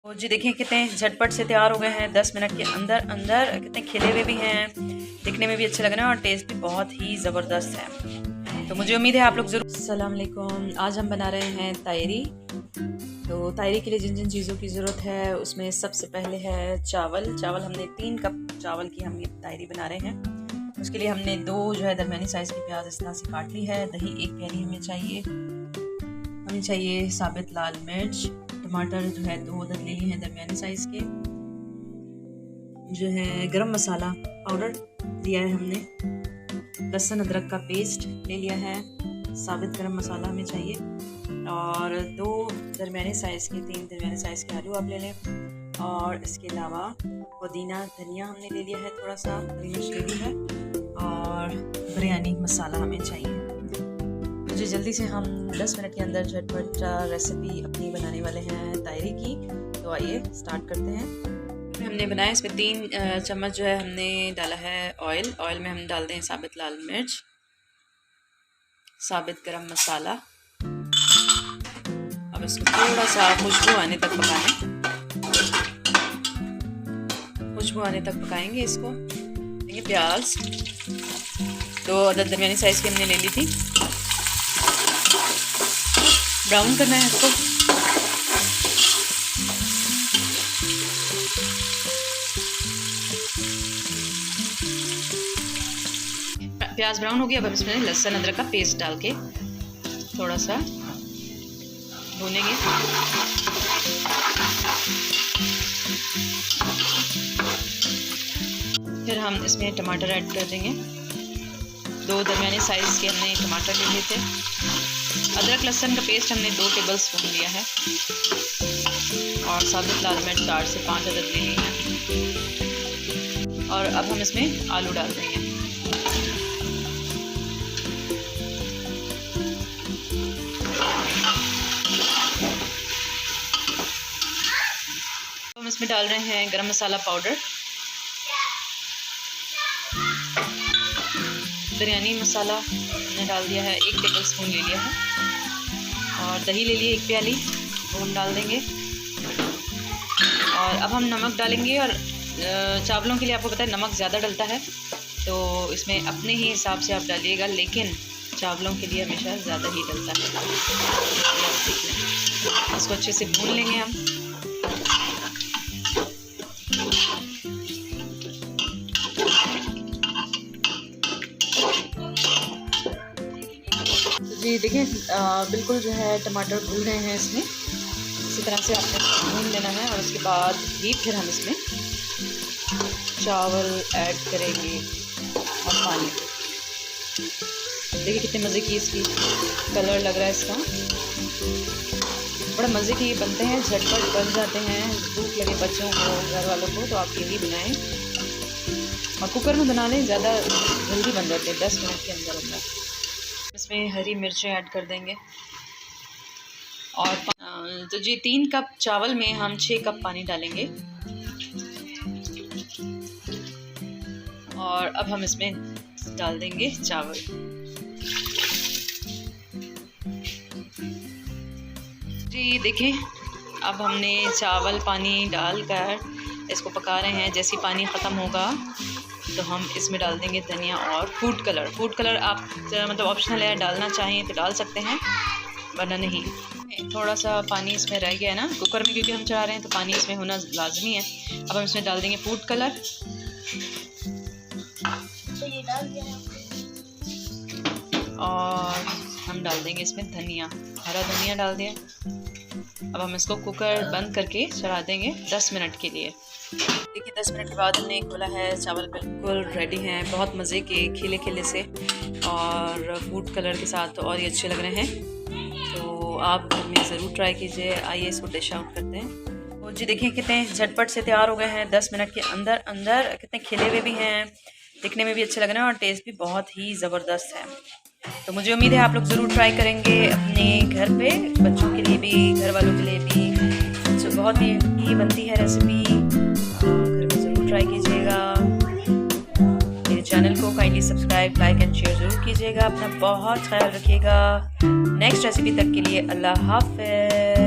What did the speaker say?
तो जी देखिए कितने झटपट से तैयार हो गए हैं 10 मिनट के अंदर अंदर। कितने खिले हुए भी हैं, दिखने में भी अच्छे लग रहे हैं और टेस्ट भी बहुत ही ज़बरदस्त है। तो मुझे उम्मीद है आप लोग ज़रूर। अस्सलाम वालेकुम। आज हम बना रहे हैं तायरी। तो तायरी के लिए जिन जिन चीज़ों की ज़रूरत है उसमें सबसे पहले है चावल। हमने 3 कप चावल की हम ये तायरी बना रहे हैं। उसके लिए हमने 2 जो है दरमियानी साइज़ की प्याज इस तरह से काट ली है। दही 1 प्याली हमें चाहिए साबित लाल मिर्च। टमाटर जो है 2 अदद ले लिए हैं दरमियानी साइज़ के। जो है गरम मसाला पाउडर लिया है हमने। लहसुन अदरक का पेस्ट ले लिया है। साबित गरम मसाला हमें चाहिए और 2 दरमियाने साइज़ के 3 दरमियाने साइज़ के आलू आप ले लें। और इसके अलावा पुदीना धनिया हमने ले लिया है, थोड़ा सा हरी मिर्च ले ली है और बिरयानी मसाला हमें चाहिए। तो जी जल्दी से हम 10 मिनट के अंदर झटपट रेसिपी अपनी बनाने वाले हैं तायरी की। तो आइए स्टार्ट करते हैं। हमने बनाया इसमें 3 चम्मच जो है हमने डाला है ऑयल में हम डाल दें साबित लाल मिर्च, साबित गरम मसाला। अब इसको थोड़ा सा खुशबू आने तक पकाएंगे इसको। देखिए प्याज 2 अदद दरमियानी साइज़ की हमने ले ली थी। ब्राउन करना है इसको। प्याज ब्राउन हो गया। अब इसमें लहसुन अदरक का पेस्ट डाल के थोड़ा सा भूनेंगे। फिर हम इसमें टमाटर ऐड कर देंगे। 2 दरमियाने साइज़ के हमने टमाटर ले लिए थे। अदरक लहसुन का पेस्ट हमने 2 टेबल स्पून लिया है और साबित लाल मिर्च 4 से 5 अदद ले ली है। और अब हम इसमें आलू डाल देंगे। हम इसमें डाल रहे हैं गरम मसाला पाउडर, बिरयानी मसाला हमने डाल दिया है, 1 टेबल स्पून ले लिया है। और दही ले लिए 1 प्याली, वो हम डाल देंगे। और अब हम नमक डालेंगे। और चावलों के लिए आपको पता है नमक ज़्यादा डलता है, तो इसमें अपने ही हिसाब से आप डालिएगा, लेकिन चावलों के लिए हमेशा ज़्यादा ही डलता है। इसको अच्छे से भून लेंगे हम। जी देखिए बिल्कुल जो है टमाटर भून रहे हैं इसमें। इसी तरह से आपने भून लेना है। और उसके बाद ही फिर हम इसमें चावल ऐड करेंगे और पानी। देखिए कितने मज़े की इसकी कलर लग रहा है इसका। बड़ा मज़े के ये बनते हैं, झटपट बन जाते हैं। भूख लगे बच्चों को, घर वालों को, तो आप यही बनाएं। और कुकर में बना लें, ज़्यादा जल्दी बन जाते हैं 10 मिनट के अंदर अंदर। इसमें हरी मिर्चें ऐड कर देंगे। और तो जी 3 कप चावल में हम 6 कप पानी डालेंगे। और अब हम इसमें डाल देंगे चावल। जी देखें अब हमने चावल पानी डालकर इसको पका रहे हैं। जैसे पानी ख़त्म होगा तो हम इसमें डाल देंगे धनिया और फूड कलर आप मतलब ऑप्शनल है, डालना चाहें तो डाल सकते हैं वरना नहीं। थोड़ा सा पानी इसमें रह गया है ना कुकर में, क्योंकि हम चढ़ा रहे हैं तो पानी इसमें होना लाजमी है। अब हम इसमें डाल देंगे फूड कलर। तो ये डाल दिया और हम डाल देंगे इसमें धनिया, हरा धनिया डाल दिया। अब हम इसको कुकर बंद करके चढ़ा देंगे 10 मिनट के लिए। देखिए 10 मिनट के बाद हमने खोला है। चावल बिल्कुल रेडी हैं, बहुत मज़े के खिले खिले से और फूड कलर के साथ तो और ही अच्छे लग रहे हैं। तो आप घर में ज़रूर ट्राई कीजिए। आइए इसको डिश आउट करते हैं। तो जी देखिए कितने झटपट से तैयार हो गए हैं 10 मिनट के अंदर अंदर। कितने खिले हुए भी हैं, दिखने में भी अच्छे लग रहे हैं और टेस्ट भी बहुत ही ज़बरदस्त है। तो मुझे उम्मीद है आप लोग ज़रूर ट्राई करेंगे अपने घर पे, बच्चों के लिए भी, घर वालों के लिए भी। तो बहुत ही बनती है रेसिपी, घर में ज़रूर ट्राई कीजिएगा। मेरे चैनल को kindly subscribe, like and share ज़रूर कीजिएगा। अपना बहुत ख्याल रखिएगा। नेक्स्ट रेसिपी तक के लिए अल्लाह हाफ़िज़।